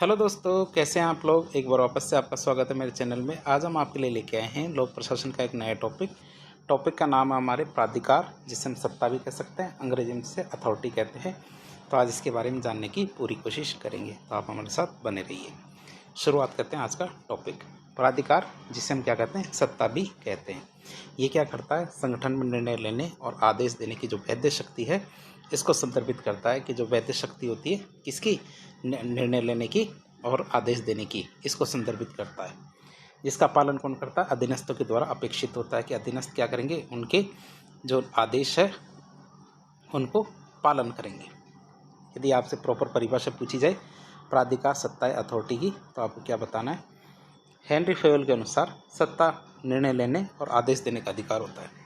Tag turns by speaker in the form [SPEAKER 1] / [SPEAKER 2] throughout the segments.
[SPEAKER 1] Hello दोस्तों, कैसे हैं आप लोग। एक बार वापस से आपका स्वागत है मेरे चैनल में। आज हम आपके लिए लेके आए हैं लोक प्रशासन का एक नया टॉपिक का नाम है हमारे प्राधिकार, जिसे हम सत्ता भी कह सकते हैं, अंग्रेजी में जिसे अथॉरिटी कहते हैं। तो आज इसके बारे में जानने की पूरी कोशिश करेंगे, तो आप हमारे साथ बने रहिए। शुरुआत करते हैं आज का टॉपिक। प्राधिकार, जिसे हम क्या कहते हैं, सत्ता भी कहते हैं। ये क्या करता है, संगठन में निर्णय लेने और आदेश देने की जो वैध शक्ति है, इसको संदर्भित करता है कि जो वैध शक्ति होती है किसकी, निर्णय लेने की और आदेश देने की, इसको संदर्भित करता है। जिसका पालन कौन करता है, अधीनस्थों के द्वारा अपेक्षित होता है कि अधीनस्थ क्या करेंगे, उनके जो आदेश है उनको पालन करेंगे। यदि आपसे प्रॉपर परिभाषा पूछी जाए प्राधिकार सत्ता या अथॉरिटी की, तो आपको क्या बताना है। हेनरी फेवल के अनुसार सत्ता निर्णय लेने और आदेश देने का अधिकार होता है।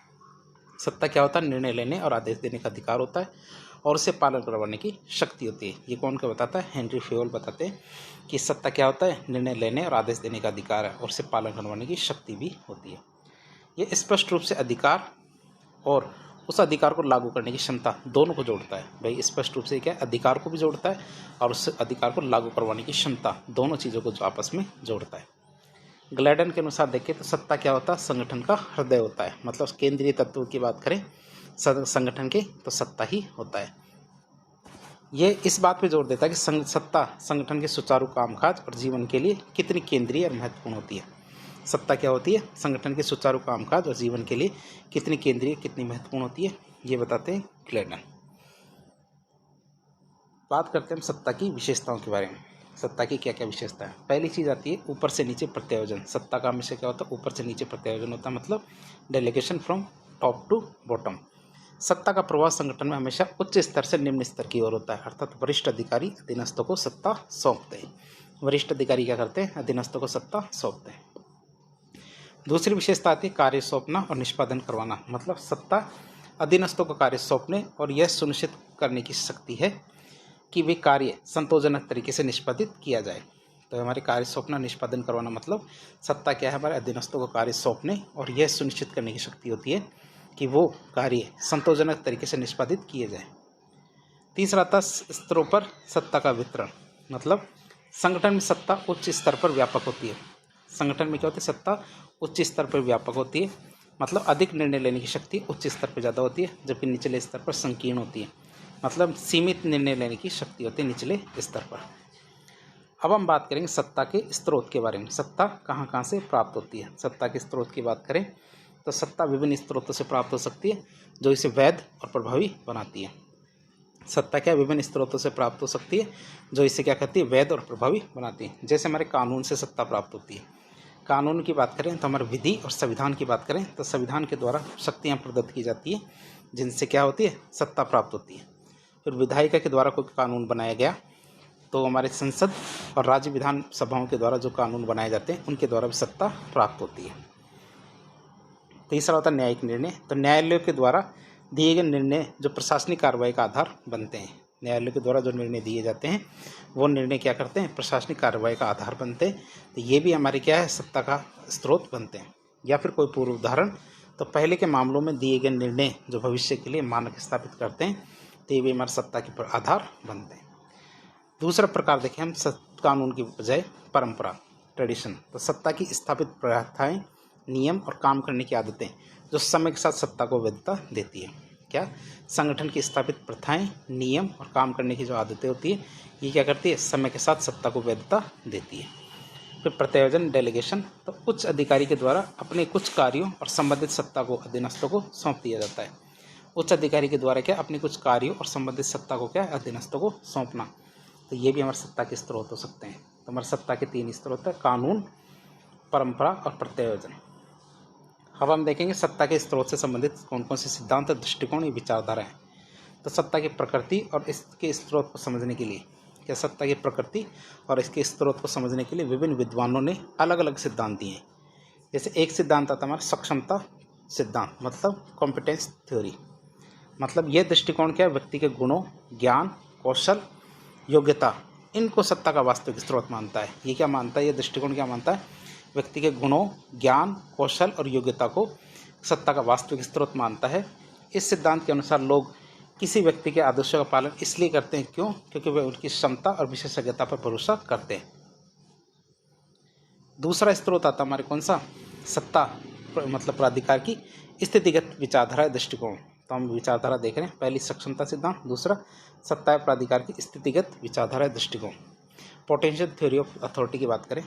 [SPEAKER 1] सत्ता क्या होता है, निर्णय लेने और आदेश देने का अधिकार होता है और उसे पालन करवाने की शक्ति होती है। ये कौन क्या बताता है, हेनरी फेवल बताते हैं कि सत्ता क्या होता है, निर्णय लेने और आदेश देने का अधिकार है और उसे पालन करवाने की शक्ति भी होती है। ये स्पष्ट रूप से अधिकार और उस अधिकार को लागू करने की क्षमता दोनों को जोड़ता है। भाई स्पष्ट रूप से क्या, अधिकार को भी जोड़ता है और उस अधिकार को लागू करवाने की क्षमता, दोनों चीज़ों को जो आपस में जोड़ता है। ग्लैडन के अनुसार देखें तो सत्ता क्या होता है, संगठन का हृदय होता है। मतलब केंद्रीय तत्व की बात करें संगठन के, तो सत्ता ही होता है। ये इस बात पे जोर देता है कि सत्ता संगठन के सुचारू कामकाज और जीवन के लिए कितनी केंद्रीय और महत्वपूर्ण होती है। सत्ता क्या होती है, संगठन के सुचारू कामकाज और जीवन के लिए कितनी केंद्रीय, कितनी महत्वपूर्ण होती है, ये बताते हैं ग्लैडन। बात करते हैं हम सत्ता की विशेषताओं के बारे में। सत्ता की क्या क्या विशेषता है। पहली चीज़ आती है ऊपर से नीचे प्रत्यायोजन। सत्ता का हमेशा क्या होता है, ऊपर से नीचे प्रत्यायोजन होता है, मतलब delegation from top to bottom. सत्ता का प्रभाव संगठन में हमेशा उच्च स्तर से निम्न स्तर की ओर होता है, अर्थात वरिष्ठ अधिकारी अधीनस्थों को सत्ता सौंपते हैं। वरिष्ठ अधिकारी क्या करते हैं, अधीनस्थों को सत्ता सौंपते हैं। दूसरी विशेषता आती है कार्य सौंपना और निष्पादन करवाना। मतलब सत्ता अधीनस्थों को कार्य सौंपने और यह सुनिश्चित करने की शक्ति है कि वे कार्य संतोषजनक तरीके से निष्पादित किया जाए। तो हमारे कार्य सौंपना, निष्पादन करवाना, मतलब सत्ता क्या है, हमारे अधीनस्थों को कार्य सौंपने और यह सुनिश्चित करने की शक्ति होती है कि वो कार्य संतोषजनक तरीके से निष्पादित किए जाए। तीसरा था स्तरों पर सत्ता का वितरण। मतलब संगठन में सत्ता उच्च स्तर पर व्यापक होती है। संगठन में क्या होती है, सत्ता उच्च स्तर पर व्यापक होती है, मतलब अधिक निर्णय लेने की शक्ति उच्च स्तर पर ज़्यादा होती है, जबकि निचले स्तर पर संकीर्ण होती है। मतलब सीमित निर्णय लेने की शक्ति होती है निचले स्तर पर। अब हम बात करेंगे सत्ता के स्रोत के बारे में। सत्ता कहाँ कहाँ से प्राप्त होती है। सत्ता के स्रोत की बात करें तो सत्ता विभिन्न स्रोतों से प्राप्त हो सकती है, जो इसे वैध और प्रभावी बनाती है। सत्ता क्या विभिन्न स्रोतों से प्राप्त हो सकती है, जो इसे क्या करती है, वैध और प्रभावी बनाती है। जैसे हमारे कानून से सत्ता प्राप्त होती है। कानून की बात करें तो हमारे विधि और संविधान की बात करें तो संविधान के द्वारा शक्तियाँ प्रदत्त की जाती है, जिनसे क्या होती है, सत्ता प्राप्त होती है। फिर विधायिका के द्वारा कोई कानून बनाया गया तो हमारे संसद और राज्य विधान सभाओं के द्वारा जो कानून बनाए जाते हैं, उनके द्वारा भी सत्ता प्राप्त होती है। तीसरा होता है न्यायिक निर्णय। तो न्यायालयों के द्वारा दिए गए निर्णय जो प्रशासनिक कार्रवाई का आधार बनते हैं। न्यायालयों के द्वारा जो निर्णय दिए जाते हैं, वो निर्णय क्या करते हैं, प्रशासनिक कार्रवाई का आधार बनते हैं। तो ये भी हमारे क्या है, सत्ता का स्रोत बनते हैं। या फिर कोई पूर्व उदाहरण, तो पहले के मामलों में दिए गए निर्णय जो भविष्य के लिए मानक स्थापित करते हैं, तो ये भी हमारे सत्ता के आधार बनते हैं। दूसरा प्रकार देखें हम कानून की बजाय परंपरा, ट्रेडिशन। तो सत्ता की स्थापित प्रथाएं, नियम और काम करने की आदतें जो समय के साथ सत्ता को वैधता देती है। क्या, संगठन की स्थापित प्रथाएं, नियम और काम करने की जो आदतें होती है, ये क्या करती है, समय के साथ सत्ता को वैधता देती है। फिर प्रत्यायोजन, डेलीगेशन। तो उच्च अधिकारी के द्वारा अपने कुछ कार्यों और संबंधित सत्ता को अधीनस्थों को सौंप दिया जाता है। उच्च अधिकारी के द्वारा क्या, अपने कुछ कार्यों और संबंधित सत्ता को क्या, अधीनस्थों को सौंपना। तो ये भी हमारे सत्ता के स्रोत हो सकते हैं। तो हमारे सत्ता के तीन स्रोत है, कानून, परंपरा और प्रत्यायोजन। अब हम देखेंगे सत्ता के स्रोत से संबंधित कौन कौन से सिद्धांत, दृष्टिकोण या विचारधारा हैं। तो सत्ता की प्रकृति और इसके स्रोत को समझने के लिए, क्या, सत्ता की प्रकृति और इसके स्रोत को समझने के लिए विभिन्न विद्वानों ने अलग अलग सिद्धांत दिए हैं। जैसे एक सिद्धांत आता है हमारा सक्षमता सिद्धांत, मतलब कॉम्पिटेंस थ्योरी। मतलब यह दृष्टिकोण क्या है, व्यक्ति के गुणों, ज्ञान, कौशल, योग्यता, इनको सत्ता का वास्तविक स्रोत मानता है। ये क्या मानता है, ये दृष्टिकोण क्या मानता है, व्यक्ति के गुणों, ज्ञान, कौशल और योग्यता को सत्ता का वास्तविक स्रोत मानता है। इस सिद्धांत के अनुसार लोग किसी व्यक्ति के आदेशों का पालन इसलिए करते हैं क्यों? क्योंकि वे उनकी क्षमता और विशेषज्ञता पर भरोसा करते हैं। दूसरा स्रोत आता हमारे कौन सा? सत्ता मतलब प्राधिकार की स्थितिगत विचारधारा दृष्टिकोण। तो हम विचारधारा देख रहे हैं, पहली सक्षमता सिद्धांत, दूसरा सत्ता प्राधिकार की स्थितिगत विचारधारा दृष्टिकोण। पोटेंशियल थ्योरी ऑफ अथॉरिटी की बात करें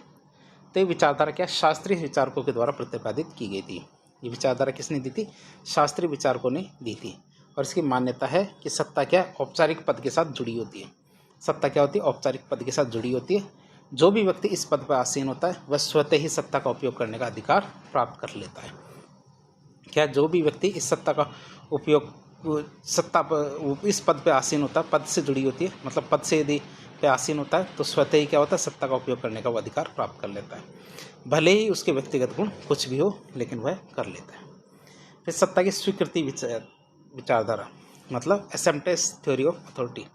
[SPEAKER 1] तो ये विचारधारा क्या शास्त्रीय विचारकों के द्वारा प्रतिपादित की गई थी। ये विचारधारा किसने दी थी? शास्त्रीय विचारकों ने दी थी। और इसकी मान्यता है कि सत्ता क्या औपचारिक पद के साथ जुड़ी होती है। सत्ता क्या होती है? औपचारिक पद के साथ जुड़ी होती है। जो भी व्यक्ति इस पद पर आसीन होता है वह स्वतः ही सत्ता का उपयोग करने का अधिकार प्राप्त कर लेता है। क्या जो भी व्यक्ति इस सत्ता का उपयोग सत्ता पर इस पद पर आसीन होता है, पद से जुड़ी होती है, मतलब पद से यदि पे आसीन होता है तो स्वतः ही क्या होता है? सत्ता का उपयोग करने का वो अधिकार प्राप्त कर लेता है। भले ही उसके व्यक्तिगत गुण कुछ भी हो, लेकिन वह कर लेता है। फिर सत्ता की स्वीकृति विचारधारा मतलब एक्सेप्टेंस थ्योरी ऑफ अथॉरिटी।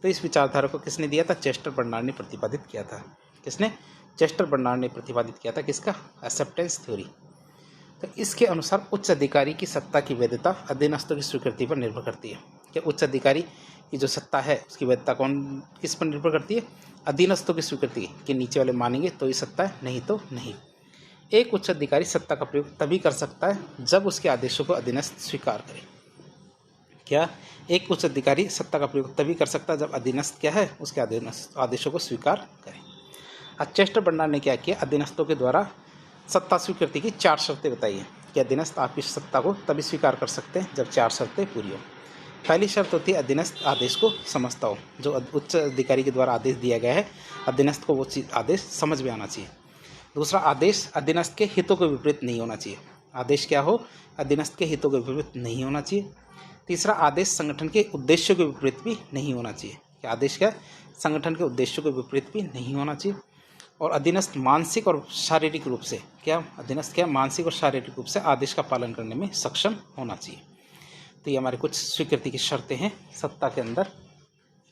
[SPEAKER 1] तो इस विचारधारा को किसने दिया था? चेस्टर बर्नार्ड ने प्रतिपादित किया था। किसने? चेस्टर बर्नार्ड ने प्रतिपादित किया था। किसका? Acceptance theory. तो इसके अनुसार उच्च अधिकारी की सत्ता की वैधता अधीनस्थों की स्वीकृति पर निर्भर करती है। कि उच्च अधिकारी की जो सत्ता है उसकी वैधता किस पर निर्भर करती है? अधीनस्थों की स्वीकृति के नीचे वाले मानेंगे तो ही सत्ता है, नहीं तो नहीं। एक उच्च अधिकारी सत्ता का प्रयोग तभी कर सकता है जब उसके आदेशों को अधीनस्थ स्वीकार करे। क्या? एक उच्च अधिकारी सत्ता का प्रयोग तभी कर सकता है जब अधीनस्थ क्या है? उसके आदेशों को स्वीकार करे। आज चेस्टर बर्नार्ड ने क्या किया? अधीनस्थों के द्वारा सत्ता स्वीकृति की 4 शर्तें बताई हैं कि अधीनस्थ आपकी सत्ता को तभी स्वीकार कर सकते हैं जब 4 शर्तें पूरी हो। पहली शर्त होती है अधीनस्थ आदेश को समझता हो। जो उच्च अधिकारी के द्वारा आदेश दिया गया है अधीनस्थ को वो आदेश समझ में आना चाहिए। दूसरा, आदेश अधीनस्थ के हितों के विपरीत नहीं होना चाहिए। आदेश क्या हो? अधीनस्थ के हितों के विपरीत नहीं होना चाहिए। तीसरा, आदेश संगठन के उद्देश्यों के विपरीत भी नहीं होना चाहिए। कि आदेश क्या? संगठन के उद्देश्यों के विपरीत भी नहीं होना चाहिए। और अधीनस्थ मानसिक और शारीरिक रूप से क्या? अधीनस्थ क्या? मानसिक और शारीरिक रूप से आदेश का पालन करने में सक्षम होना चाहिए। तो ये हमारे कुछ स्वीकृति की शर्तें हैं सत्ता के अंदर,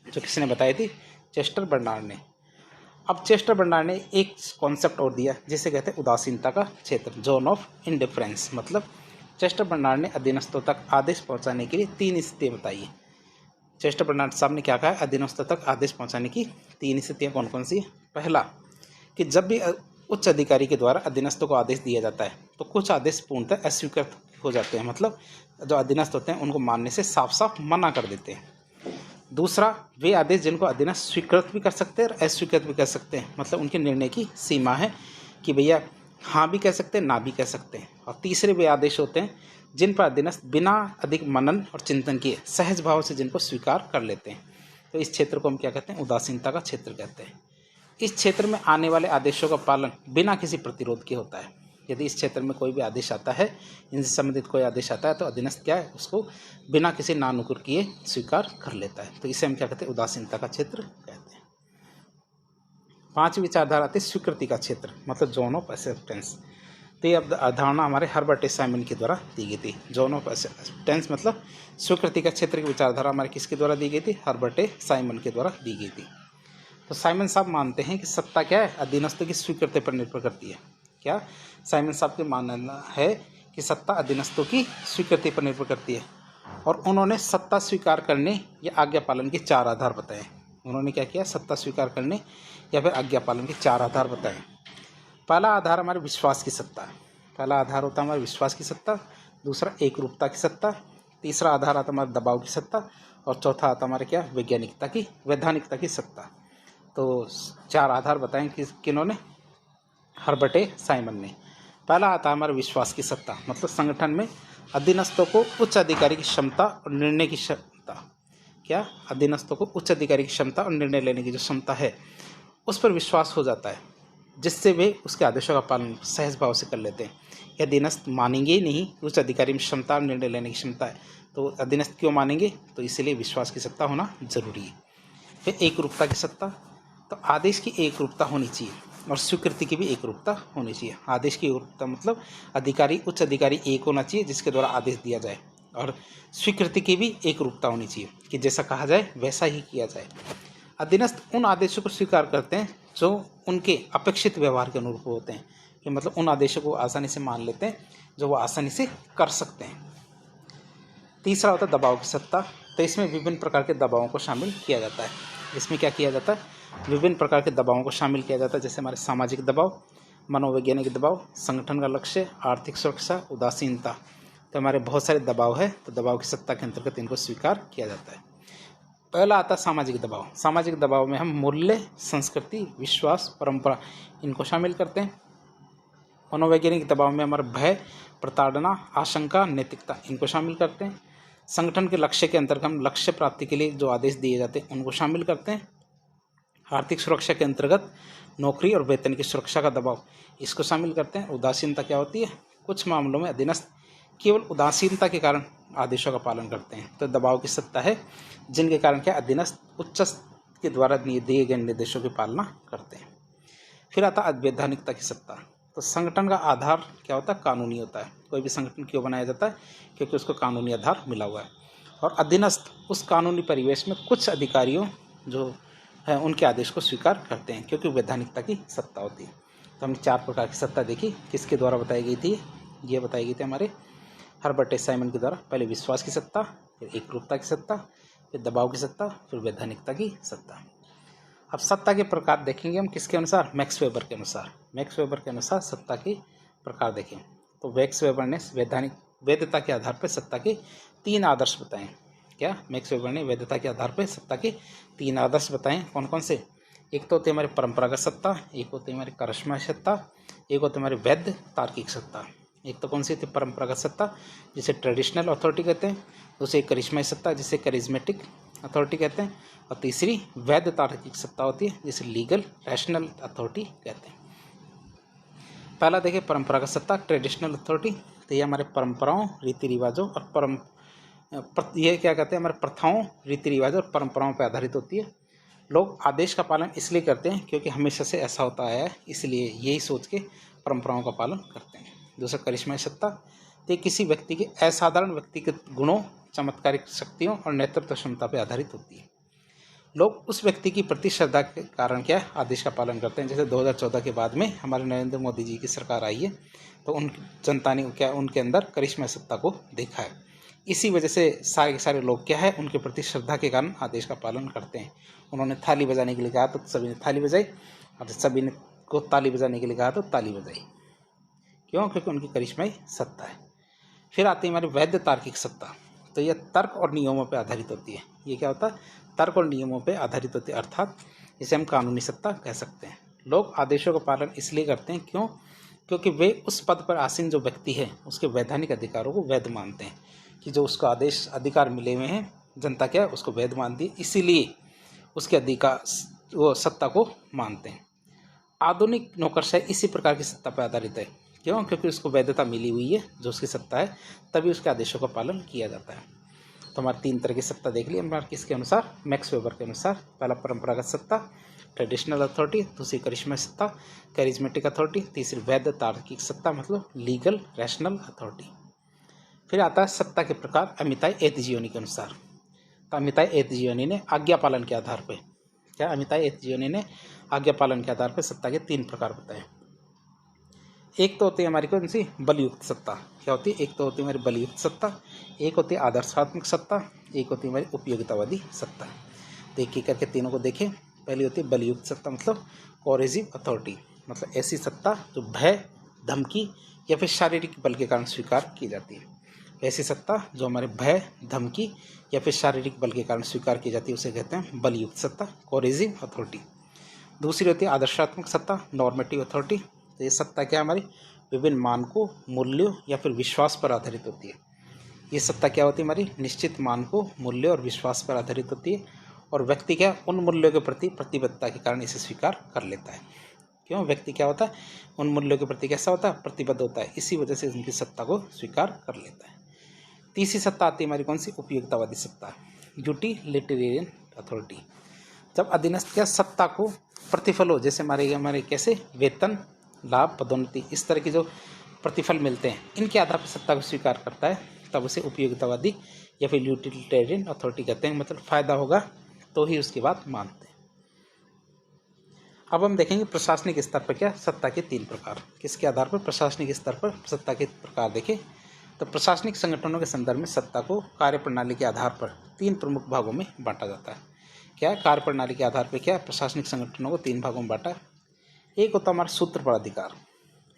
[SPEAKER 1] जो किसने बताई थी? चेस्टर बर्नार्ड ने। अब चेस्टर बर्नार्ड ने एक कॉन्सेप्ट और दिया जिसे कहते हैं उदासीनता का क्षेत्र, जोन ऑफ इंडिफरेंस। मतलब चेस्टर बर्नार्ड ने अधीनस्थों तक आदेश पहुंचाने के लिए 3 स्थितियाँ बताई है। चेस्टर बर्नार्ड साहब ने क्या कहा है? अधीनस्थों तक आदेश पहुंचाने की 3 स्थितियाँ कौन कौन सी है? पहला, कि जब भी उच्च अधिकारी के द्वारा अधीनस्थों को आदेश दिया जाता है तो कुछ आदेश पूर्णतः अस्वीकृत हो जाते हैं। मतलब जो अधीनस्थ होते हैं उनको मानने से साफ साफ मना कर देते हैं। दूसरा, वे आदेश जिनको अधीनस्थ स्वीकृत भी कर सकते हैं और अस्वीकृत भी कर सकते हैं। मतलब उनके निर्णय की सीमा है कि भैया हाँ भी कह सकते हैं, ना भी कह सकते हैं। और तीसरे वे आदेश होते हैं जिन पर अधीनस्थ बिना अधिक मनन और चिंतन किए सहज भाव से जिनको स्वीकार कर लेते हैं। तो इस क्षेत्र को हम क्या कहते हैं? उदासीनता का क्षेत्र कहते हैं। इस क्षेत्र में आने वाले आदेशों का पालन बिना किसी प्रतिरोध के होता है। यदि इस क्षेत्र में कोई भी आदेश आता है, इनसे संबंधित कोई आदेश आता है, तो अधीनस्थ क्या है? उसको बिना किसी नानुकुर किए स्वीकार कर लेता है। तो इसे हम क्या कहते हैं? उदासीनता का क्षेत्र कहते हैं। 5वीं विचारधारा आती है स्वीकृति का क्षेत्र, मतलब जोन ऑफ एक्सेप्टेंस। तो ये अवधारणा हमारे हर्बर्ट ए साइमन के द्वारा दी गई थी। जोन ऑफ एक्सेप्टेंस मतलब स्वीकृति का क्षेत्र की विचारधारा हमारे किसके द्वारा दी गई थी? हर्बर्ट ए साइमन के द्वारा दी गई थी। तो साइमन साहब मानते हैं कि सत्ता क्या है? अधीनस्थों की स्वीकृति पर निर्भर करती है। क्या? साइमन साहब के मानना है कि सत्ता अधीनस्थों की स्वीकृति पर निर्भर करती है। और उन्होंने सत्ता स्वीकार करने या आज्ञा पालन के 4 आधार बताए। उन्होंने क्या किया? सत्ता स्वीकार करने या फिर आज्ञा पालन के 4 आधार बताए। पहला आधार हमारे विश्वास की सत्ता है। पहला आधार होता है हमारे विश्वास की सत्ता। दूसरा, एकरूपता की सत्ता। तीसरा आधार आता हमारे दबाव की सत्ता। और चौथा आता हमारे क्या? वैधानिकता की सत्ता। तो 4 आधार बताएं किन्होंने? हर्बर्ट ए साइमन ने। पहला आता है हमारे विश्वास की सत्ता, मतलब संगठन में अधीनस्थों को उच्च अधिकारी की क्षमता और निर्णय की क्षमता। क्या? अधीनस्थों को उच्च अधिकारी की क्षमता और निर्णय लेने की जो क्षमता है उस पर विश्वास हो जाता है, जिससे वे उसके आदेशों का पालन सहज भाव से कर लेते हैं। यह अधीनस्थ मानेंगे ही नहीं उच्च अधिकारी में क्षमता और निर्णय लेने की क्षमता है, तो अधीनस्थ क्यों मानेंगे? तो इसलिए विश्वास की सत्ता होना जरूरी है। फिर एकरूपता की सत्ता, तो आदेश की एक रूपता होनी चाहिए और स्वीकृति की भी एक रूपता होनी चाहिए। आदेश की एकरूपता मतलब उच्च अधिकारी एक होना चाहिए जिसके द्वारा आदेश दिया जाए, और स्वीकृति की भी एक रूपता होनी चाहिए कि जैसा कहा जाए वैसा ही किया जाए। अधीनस्थ उन आदेशों को स्वीकार करते हैं जो उनके अपेक्षित व्यवहार के अनुरूप होते हैं, कि मतलब उन आदेशों को आसानी से मान लेते हैं जो वो आसानी से कर सकते हैं। तीसरा होता है दबाव की सत्ता। तो इसमें विभिन्न प्रकार के दबावों को शामिल किया जाता है। इसमें क्या किया जाता है, विभिन्न प्रकार के दबावों को शामिल किया जाता है, जैसे हमारे सामाजिक दबाव, मनोवैज्ञानिक दबाव, संगठन का लक्ष्य, आर्थिक सुरक्षा, उदासीनता। तो हमारे बहुत सारे दबाव है, तो दबाव की सत्ता के अंतर्गत इनको स्वीकार किया जाता है। पहला आता है सामाजिक दबाव। सामाजिक दबाव में हम मूल्य, संस्कृति, विश्वास, परंपरा इनको शामिल करते हैं। मनोवैज्ञानिक दबाव में हमारा भय, प्रताड़ना, आशंका, नैतिकता इनको शामिल करते हैं। संगठन के लक्ष्य के अंतर्गत हम लक्ष्य प्राप्ति के लिए जो आदेश दिए जाते हैं उनको शामिल करते हैं। आर्थिक सुरक्षा के अंतर्गत नौकरी और वेतन की सुरक्षा का दबाव इसको शामिल करते हैं। उदासीनता क्या होती है, कुछ मामलों में अधीनस्थ केवल उदासीनता के कारण आदेशों का पालन करते हैं। तो दबाव की सत्ता है जिनके कारण क्या अधीनस्थ उच्च के द्वारा दिए गए निर्देशों की पालना करते हैं। फिर आता है अवैधानिकता की सत्ता। तो संगठन का आधार क्या होता है, कानूनी होता है। कोई भी संगठन क्यों बनाया जाता है, क्योंकि उसको कानूनी आधार मिला हुआ है। और अधीनस्थ उस कानूनी परिवेश में कुछ अधिकारियों जो है उनके आदेश को स्वीकार करते हैं, क्योंकि वैधानिकता की सत्ता होती है। तो हमने 4 प्रकार की सत्ता देखी, किसके द्वारा बताई गई थी, ये बताई गई थी हमारे हर्बर्ट एस साइमन के द्वारा। पहले विश्वास की सत्ता, फिर एकरूपता की सत्ता, फिर दबाव की सत्ता, फिर वैधानिकता की सत्ता। अब सत्ता के प्रकार देखेंगे हम किसके अनुसार, मैक्स वेबर के अनुसार। मैक्स वेबर के अनुसार सत्ता के प्रकार देखें तो मैक्स वेबर ने वैधता के आधार पर सत्ता के 3 आदर्श बताए। क्या मैक्स वेबर ने वैधता के आधार पर सत्ता के 3 आदर्श बताए, कौन कौन से? एक तो होती है हमारी परंपरागत सत्ता, एक होती है हमारी करिश्मा सत्ता, एक होती है हमारी वैध तार्किक सत्ता। एक तो कौन सी थी, परंपरागत सत्ता जिसे ट्रेडिशनल अथॉरिटी कहते हैं, दूसरी करिश्माई सत्ता जिसे करिज्मेटिक अथॉरिटी कहते हैं, और तीसरी वैध तार्किक सत्ता होती है जिसे लीगल रैशनल अथॉरिटी कहते हैं। पहला देखिए परंपरागत सत्ता, ट्रेडिशनल अथॉरिटी। तो ये हमारे परंपराओं, रीति रिवाजों और ये क्या कहते हैं, हमारे प्रथाओं, रीति रिवाजों और परंपराओं पर आधारित होती है। लोग आदेश का पालन इसलिए करते हैं क्योंकि हमेशा से ऐसा होता आया है, इसलिए यही सोच के परंपराओं का पालन करते हैं। दूसरा करिश्माई सत्ता, तो किसी व्यक्ति के असाधारण व्यक्तिगत गुणों, चमत्कारिक शक्तियों और नेतृत्व क्षमता पर आधारित होती है। लोग उस व्यक्ति की प्रति श्रद्धा के कारण क्या आदेश का पालन करते हैं। जैसे 2014 के बाद में हमारे नरेंद्र मोदी जी की सरकार आई है, तो उन जनता ने क्या उनके अंदर करिश्मा सत्ता को देखा है। इसी वजह से सारे के सारे लोग क्या है उनके प्रति श्रद्धा के कारण आदेश का पालन करते हैं। उन्होंने थाली बजाने के लिए कहा तो सभी ने थाली बजाई, और सभी ने को ताली बजाने के लिए कहा तो ताली बजाई। क्यों? क्योंकि उनकी करिश्माई सत्ता है। फिर आती है हमारी वैध तार्किक सत्ता। तो यह तर्क और नियमों पर आधारित होती है। ये क्या होता है, तर्क और नियमों पर आधारित होती है, अर्थात इसे हम कानूनी सत्ता कह सकते हैं। लोग आदेशों का पालन इसलिए करते हैं क्योंकि वे उस पद पर आसीन जो व्यक्ति है उसके वैधानिक अधिकारों को वैध मानते हैं, कि जो उसको आदेश अधिकार मिले हुए हैं जनता क्या है उसको वैध मानती है, इसीलिए उसके अधिकार वो सत्ता को मानते हैं। आधुनिक नौकरशाही इसी प्रकार की सत्ता पर आधारित है। क्यों? क्योंकि उसको वैधता मिली हुई है जो उसकी सत्ता है, तभी उसके आदेशों का पालन किया जाता है। तो हमारे 3 तरह की सत्ता देख ली हमारे किसके अनुसार, मैक्स वेबर के अनुसार। पहला परंपरागत सत्ता, ट्रेडिशनल अथॉरिटी, दूसरी करिश्मा सत्ता, कैरिज्मेटिक अथॉरिटी, तीसरी वैध तार्किक सत्ता मतलब लीगल रैशनल अथॉरिटी। फिर आता है सत्ता के प्रकार अमिताई एतजियोनी के अनुसार। तो अमिताई एतजियोनी ने आज्ञा पालन के आधार पर क्या अमिताई एतजियोनी ने आज्ञा पालन के आधार पर सत्ता के 3 प्रकार बताए। एक तो होती है हमारी कौन सी, बलयुक्त सत्ता। क्या होती है? एक तो होती है हमारी बलयुक्त सत्ता, एक होती है आदर्शात्मक सत्ता, एक होती है हमारी उपयोगितावादी सत्ता। तो एक एक करके तीनों को देखें। पहली होती है बलयुक्त सत्ता मतलब कोरेसिव अथॉरिटी, मतलब ऐसी सत्ता जो भय, धमकी या फिर शारीरिक बल के कारण स्वीकार की जाती है। ऐसी सत्ता जो हमारे भय, धमकी या फिर शारीरिक बल के कारण स्वीकार की जाती है उसे कहते हैं बलयुक्त सत्ता, कोरेसिव अथॉरिटी। दूसरी होती है आदर्शात्मक सत्ता, नॉर्मेटिव अथॉरिटी। तो ये सत्ता क्या हमारी विभिन्न मानकों, मूल्यों या फिर विश्वास पर आधारित होती है। ये सत्ता क्या होती है हमारी निश्चित मानकों, मूल्यों और विश्वास पर आधारित होती है, और व्यक्ति क्या उन मूल्यों के प्रति प्रतिबद्धता के कारण इसे स्वीकार कर लेता है। क्यों? व्यक्ति क्या होता है उन मूल्यों के प्रति कैसा होता है, प्रतिबद्ध होता है, इसी वजह से उनकी सत्ता को स्वीकार कर लेता है। तीसरी सत्ता आती है हमारी कौन सी, उपयोगितावादी सत्ता, यूटिलिटेरियन अथॉरिटी। जब अधीनस्थ क्या सत्ता को प्रतिफल हो, जैसे हमारे कैसे वेतन, लाभ, पदोन्नति, इस तरह की जो प्रतिफल मिलते हैं इनके आधार पर सत्ता को स्वीकार करता है, तब उसे उपयोगितावादी या फिर यूटिलिटेरियन अथॉरिटी कहते हैं। मतलब फायदा होगा तो ही उसकी बात मानते हैं। अब हम देखेंगे प्रशासनिक स्तर पर क्या सत्ता के 3 प्रकार। किसके आधार पर? प्रशासनिक स्तर पर सत्ता के प्रकार देखें। तो प्रशासनिक संगठनों के संदर्भ में सत्ता को कार्यप्रणाली के आधार पर 3 प्रमुख भागों में बांटा जाता है। क्या है? कार्यप्रणाली के आधार पर क्या है? प्रशासनिक संगठनों को 3 भागों में बांटा। एक होता हमारा सूत्र प्राधिकार,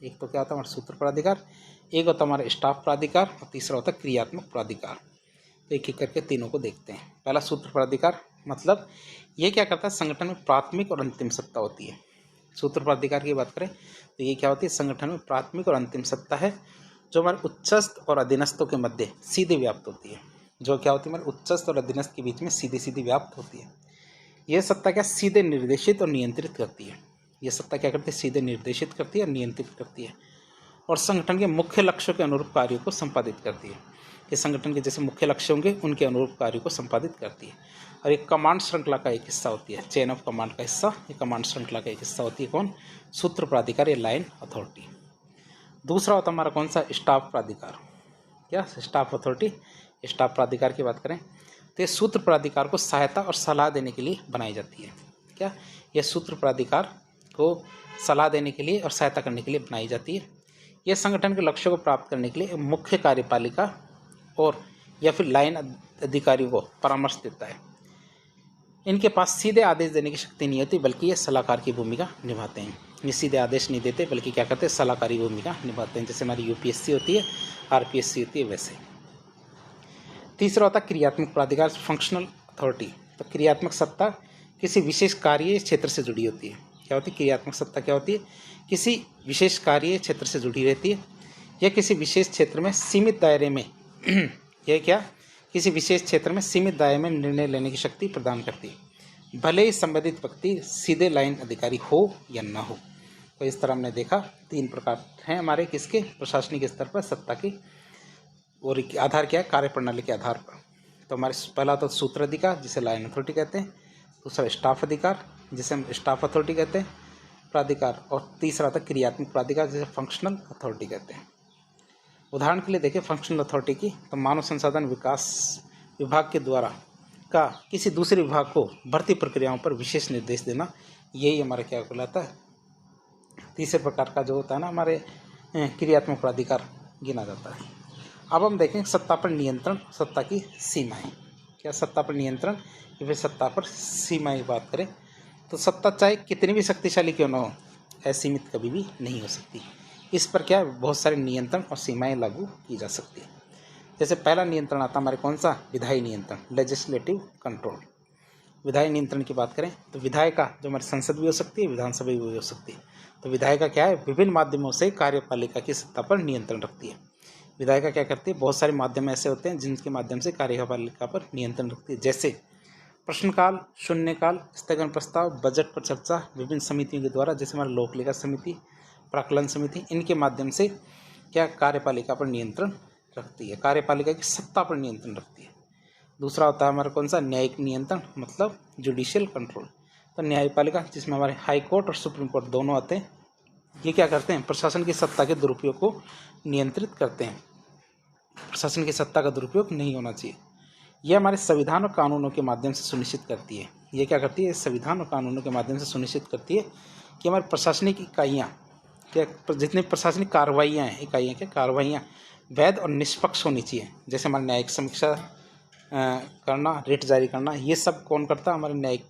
[SPEAKER 1] एक तो क्या होता है हमारा सूत्र प्राधिकार, एक होता हमारा स्टाफ प्राधिकार और तीसरा होता है क्रियात्मक प्राधिकार। तो एक एक करके तीनों को देखते हैं। पहला सूत्र प्राधिकार, मतलब ये क्या करता है? संगठन में प्राथमिक और अंतिम सत्ता होती है। सूत्र प्राधिकार की बात करें तो ये क्या होती है? संगठन में प्राथमिक और अंतिम सत्ता है जो हमारे उच्चस्थ और अधीनस्थों के मध्य सीधे व्याप्त होती है। जो क्या होती है? हमारे उच्चस्थ और अधीनस्थ के बीच में सीधी सीधी व्याप्त होती है। यह सत्ता क्या सीधे निर्देशित और नियंत्रित करती है। यह सत्ता क्या करती है? सीधे निर्देशित करती है और नियंत्रित करती है और संगठन के मुख्य लक्ष्यों के अनुरूप कार्यों को संपादित करती है। ये संगठन के जैसे मुख्य लक्ष्य होंगे उनके अनुरूप कार्यों को संपादित करती है और एक कमांड श्रृंखला का एक हिस्सा होती है, चेन ऑफ कमांड का हिस्सा। ये कमांड श्रृंखला का एक हिस्सा होती है कौन? सूत्र प्राधिकार या लाइन अथॉरिटी। दूसरा होता हमारा कौन सा? स्टाफ प्राधिकार। क्या? Staff authority. स्टाफ प्राधिकार की बात करें तो ये सूत्र प्राधिकार को सहायता और सलाह देने के लिए बनाई जाती है। क्या? यह सूत्र प्राधिकार को सलाह देने के लिए और सहायता करने के लिए बनाई जाती है। यह संगठन के लक्ष्यों को प्राप्त करने के लिए मुख्य कार्यपालिका और या फिर लाइन अधिकारियों को परामर्श देता है। इनके पास सीधे आदेश देने की शक्ति नहीं होती बल्कि ये सलाहकार की भूमिका निभाते हैं। ये सीधे आदेश नहीं देते बल्कि क्या करते हैं? सलाहकारी भूमिका निभाते हैं। जैसे हमारी यूपीएससी होती है, आरपीएससी होती है, वैसे। तीसरा होता है क्रियात्मक प्राधिकार, फंक्शनल अथॉरिटी। तो क्रियात्मक सत्ता किसी विशेष कार्य क्षेत्र से जुड़ी होती है। क्या होती है? क्रियात्मक सत्ता क्या होती है? किसी विशेष कार्य क्षेत्र से जुड़ी रहती है या किसी विशेष क्षेत्र में सीमित दायरे में यह क्या? किसी विशेष क्षेत्र में सीमित दायरे में निर्णय लेने की शक्ति प्रदान करती है, भले ही संबंधित व्यक्ति सीधे लाइन अधिकारी हो या ना हो। तो इस तरह हमने देखा 3 प्रकार हैं हमारे किसके? प्रशासनिक स्तर पर सत्ता की, और आधार क्या है? कार्यप्रणाली के आधार पर। तो हमारे पहला तो सूत्र अधिकार जिसे लाइन अथॉरिटी कहते हैं, दूसरा स्टाफ अधिकार जिसे हम स्टाफ अथॉरिटी कहते हैं प्राधिकार, और तीसरा था क्रियात्मक प्राधिकार जिसे फंक्शनल अथॉरिटी कहते हैं। उदाहरण के लिए देखें फंक्शनल अथॉरिटी की, तो मानव संसाधन विकास विभाग के द्वारा का किसी दूसरे विभाग को भर्ती प्रक्रियाओं पर विशेष निर्देश देना, यही हमारा क्या कहलाता है? तीसरे प्रकार का जो होता है ना हमारे क्रियात्मक प्राधिकार गिना जाता है। अब हम देखें सत्ता पर नियंत्रण, सत्ता की सीमाएं। क्या सत्ता पर नियंत्रण या फिर सत्ता पर सीमाएं की बात करें तो सत्ता चाहे कितनी भी शक्तिशाली क्यों न हो, असीमित कभी भी नहीं हो सकती। इस पर क्या बहुत सारे नियंत्रण और सीमाएं लागू की जा सकती है। जैसे पहला नियंत्रण आता हमारे कौन सा? विधायी नियंत्रण, लेजिस्लेटिव कंट्रोल। विधायी नियंत्रण की बात करें तो विधायिका जो हमारी संसद भी हो सकती है, विधानसभा भी हो सकती है। तो विधायिका क्या है? विभिन्न माध्यमों से कार्यपालिका की सत्ता पर नियंत्रण रखती है। विधायिका क्या करती है? बहुत सारे माध्यम ऐसे होते हैं जिनके माध्यम से कार्यपालिका पर नियंत्रण रखती है, जैसे प्रश्नकाल, शून्यकाल, स्थगन प्रस्ताव, बजट पर चर्चा, विभिन्न समितियों के द्वारा जैसे हमारा लोक लेखा समिति, प्राक्कलन समिति, इनके माध्यम से क्या कार्यपालिका पर नियंत्रण रखती है, कार्यपालिका की सत्ता पर नियंत्रण रखती है। दूसरा होता है हमारा कौन सा? न्यायिक नियंत्रण, मतलब जुडिशियल कंट्रोल। तो न्यायपालिका जिसमें हमारे हाई कोर्ट और सुप्रीम कोर्ट दोनों आते हैं, ये क्या करते हैं? प्रशासन की सत्ता के दुरुपयोग को नियंत्रित करते हैं। प्रशासन की सत्ता का दुरुपयोग नहीं होना चाहिए। यह हमारे संविधान और कानूनों के माध्यम से सुनिश्चित करती है। ये क्या करती है? संविधान और कानूनों के माध्यम से सुनिश्चित करती है कि हमारी प्रशासनिक इकाइयाँ क्या, जितनी प्रशासनिक कार्रवाइयाँ हैं, इकाइयाँ क्या कार्रवाइयाँ वैध और निष्पक्ष होनी चाहिए। जैसे हमारे न्यायिक समीक्षा करना, रिट जारी करना, ये सब कौन करता है? हमारे न्यायिक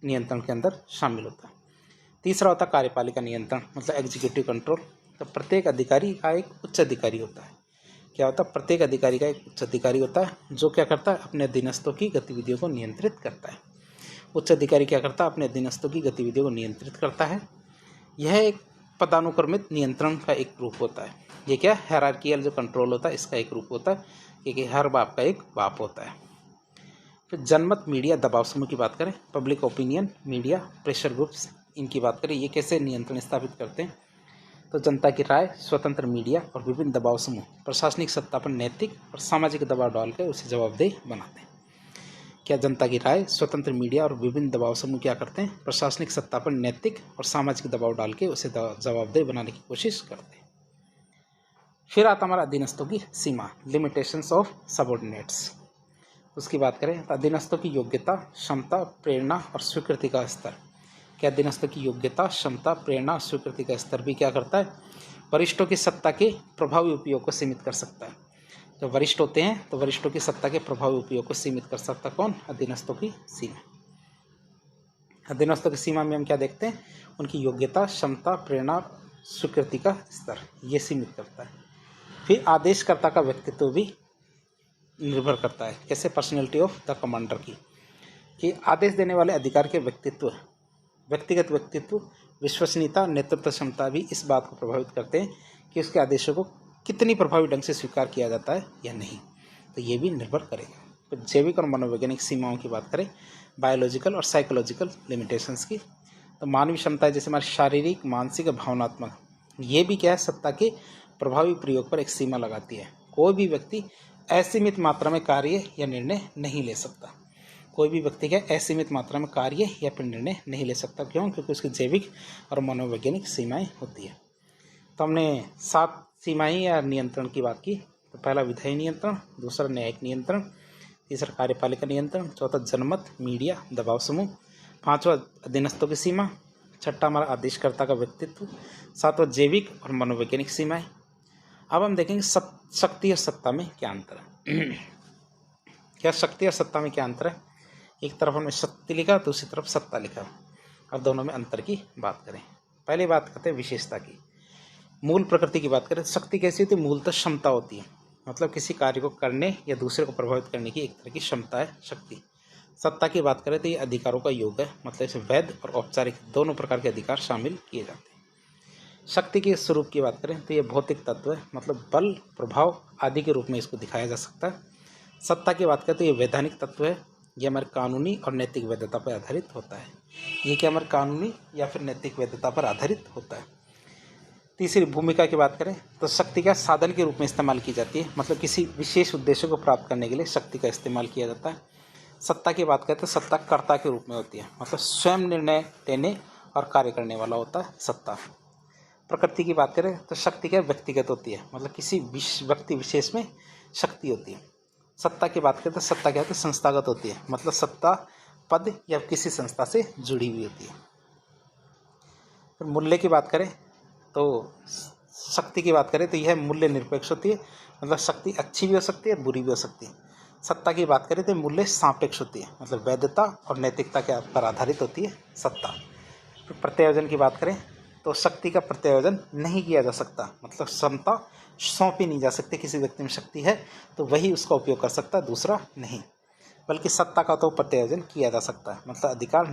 [SPEAKER 1] नियंत्रण के अंदर शामिल होता है। तीसरा होता है कार्यपालिका नियंत्रण, मतलब एग्जीक्यूटिव कंट्रोल। तो प्रत्येक अधिकारी का एक उच्च अधिकारी होता है। क्या होता है? प्रत्येक अधिकारी का एक उच्च अधिकारी होता है जो क्या करता है? अपने अधीनस्थों की गतिविधियों को नियंत्रित करता है। उच्च अधिकारी क्या करता है? अपने अधीनस्थों की गतिविधियों को नियंत्रित करता है। यह एक पदानुक्रमित नियंत्रण का एक रूप होता है। ये क्या हायरार्कियल जो कंट्रोल होता है, इसका एक रूप होता है, क्योंकि हर बाप का एक बाप होता है। फिर जनमत, मीडिया, दबाव समूह की बात करें, public opinion, media, pressure groups, इनकी बात करें, ये कैसे नियंत्रण स्थापित करते हैं? तो जनता की राय, स्वतंत्र मीडिया और विभिन्न दबाव समूह प्रशासनिक सत्ता पर नैतिक और सामाजिक दबाव डालकर उसे जवाबदेह बनाते हैं। क्या जनता की राय, स्वतंत्र मीडिया और विभिन्न दबाव समूह क्या करते हैं? प्रशासनिक सत्ता पर नैतिक और सामाजिक दबाव डाल के उसे जवाबदेह बनाने की कोशिश करते हैं। फिर आता हमारा अधीनस्थों की सीमा, लिमिटेशंस ऑफ सबऑर्डिनेट्स। उसकी बात करें तो अधीनस्थों की योग्यता, क्षमता, प्रेरणा और स्वीकृति का स्तर। क्या अधीनस्थों की योग्यता, क्षमता, प्रेरणा और स्वीकृति का स्तर भी क्या करता है? वरिष्ठों की सत्ता के प्रभावी उपयोग को सीमित कर सकता है। जब वरिष्ठ होते हैं तो वरिष्ठों की सत्ता के प्रभावी उपयोग को सीमित कर सकता कौन? अधीनस्थों की सीमा। अधीनस्थों की सीमा में हम क्या देखते हैं? उनकी योग्यता, क्षमता, प्रेरणा, स्वीकृति का स्तर, ये सीमित करता है। फिर आदेशकर्ता का व्यक्तित्व भी निर्भर करता है। कैसे? पर्सनैलिटी ऑफ द कमांडर की, कि आदेश देने वाले अधिकार के व्यक्तित्व, व्यक्तिगत व्यक्तित्व, विश्वसनीयता, नेतृत्व क्षमता भी इस बात को प्रभावित करते हैं कि उसके आदेशों को कितनी प्रभावी ढंग से स्वीकार किया जाता है या नहीं, तो ये भी निर्भर करेगा। तो जैविक और मनोवैज्ञानिक सीमाओं की बात करें, बायोलॉजिकल और साइकोलॉजिकल लिमिटेशंस की, तो मानवीय क्षमताएं जैसे हमारी शारीरिक, मानसिक और भावनात्मक, ये भी क्या है? सत्ता के प्रभावी प्रयोग पर एक सीमा लगाती है। कोई भी व्यक्ति असीमित मात्रा में कार्य या निर्णय नहीं ले सकता। कोई भी व्यक्ति क्या असीमित मात्रा में कार्य या फिर निर्णय नहीं ले सकता। क्यों? क्योंकि उसकी जैविक और मनोवैज्ञानिक सीमाएं होती है। तो हमने 7 सीमाएं या नियंत्रण की बात की। तो पहला विधायी नियंत्रण, दूसरा न्यायिक नियंत्रण, तीसरा कार्यपालिका नियंत्रण, चौथा जनमत, मीडिया, दबाव समूह, पांचवा अधीनस्थों की सीमा, छठा हमारा आदेशकर्ता का व्यक्तित्व, सातवां जैविक और मनोवैज्ञानिक सीमाएं। अब हम देखेंगे शक्ति और सत्ता में क्या अंतर है। क्या शक्ति और सत्ता में क्या अंतर है? एक तरफ हमने शक्ति लिखा, दूसरी तरफ सत्ता लिखा, और दोनों में अंतर की बात करें। पहले बात करते हैं विशेषता की। मूल प्रकृति की बात करें, शक्ति कैसी होती है? मूलतः क्षमता होती है, मतलब किसी कार्य को करने या दूसरे को प्रभावित करने की एक तरह की क्षमता है शक्ति। सत्ता की बात करें तो ये अधिकारों का योग है, मतलब इसमें वैध और औपचारिक दोनों प्रकार के अधिकार शामिल किए जाते हैं। शक्ति के स्वरूप की बात करें तो ये भौतिक तत्व है, मतलब बल, प्रभाव आदि के रूप में इसको दिखाया जा सकता है। सत्ता की बात करें तो ये वैधानिक तत्व है, ये हमारे कानूनी और नैतिक वैधता पर आधारित होता है। ये क्या हमारे कानूनी या फिर नैतिक वैधता पर आधारित होता है। तीसरी भूमिका की बात करें तो शक्ति का साधन के रूप में इस्तेमाल की जाती है, मतलब किसी विशेष उद्देश्य को प्राप्त करने के लिए शक्ति का इस्तेमाल किया जाता है। सत्ता की बात करें तो सत्ता कर्ता के रूप में होती है, मतलब स्वयं निर्णय लेने और कार्य करने वाला होता है सत्ता। प्रकृति की बात करें तो शक्ति क्या व्यक्तिगत होती है, मतलब किसी व्यक्ति विशेष में शक्ति होती है। सत्ता की बात करें तो सत्ता क्या होती है? संस्थागत होती है, मतलब सत्ता पद या किसी संस्था से जुड़ी हुई होती है। फिर मूल्य की बात करें तो शक्ति की बात करें तो यह मूल्य निरपेक्ष होती है, मतलब शक्ति अच्छी भी हो सकती है, बुरी भी हो सकती है। सत्ता की बात करें तो मूल्य सापेक्ष होती है, मतलब वैधता और नैतिकता के पर आधारित होती है सत्ता। फिर प्रत्यायोजन की बात करें तो शक्ति का प्रत्यायोजन नहीं किया जा सकता, मतलब क्षमता सौंपी नहीं जा सकती। किसी व्यक्ति में शक्ति है तो वही उसका उपयोग कर सकता है, दूसरा नहीं। बल्कि सत्ता का तो प्रत्यायोजन किया जा सकता है, मतलब अधिकार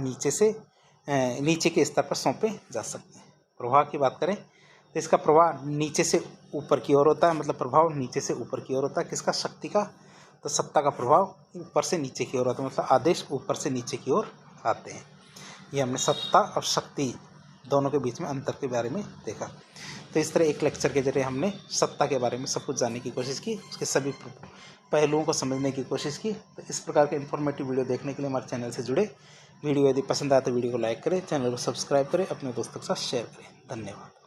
[SPEAKER 1] नीचे के स्तर पर सौंपे जा सकते हैं। प्रवाह की बात करें तो इसका प्रवाह नीचे से ऊपर की ओर होता है, मतलब प्रभाव नीचे से ऊपर की ओर होता है। किसका? शक्ति का। तो सत्ता का प्रभाव ऊपर से नीचे की ओर होता है, मतलब आदेश ऊपर से नीचे की ओर आते हैं। ये हमने सत्ता और शक्ति दोनों के बीच में अंतर के बारे में देखा। तो इस तरह एक लेक्चर के जरिए हमने सत्ता के बारे में सब कुछ जानने की कोशिश की, उसके सभी पहलुओं को समझने की कोशिश की। तो इस प्रकार के इन्फॉर्मेटिव वीडियो देखने के लिए हमारे चैनल से जुड़े। वीडियो यदि पसंद आए तो वीडियो को लाइक करें, चैनल को सब्सक्राइब करें, अपने दोस्तों के साथ शेयर करें। धन्यवाद।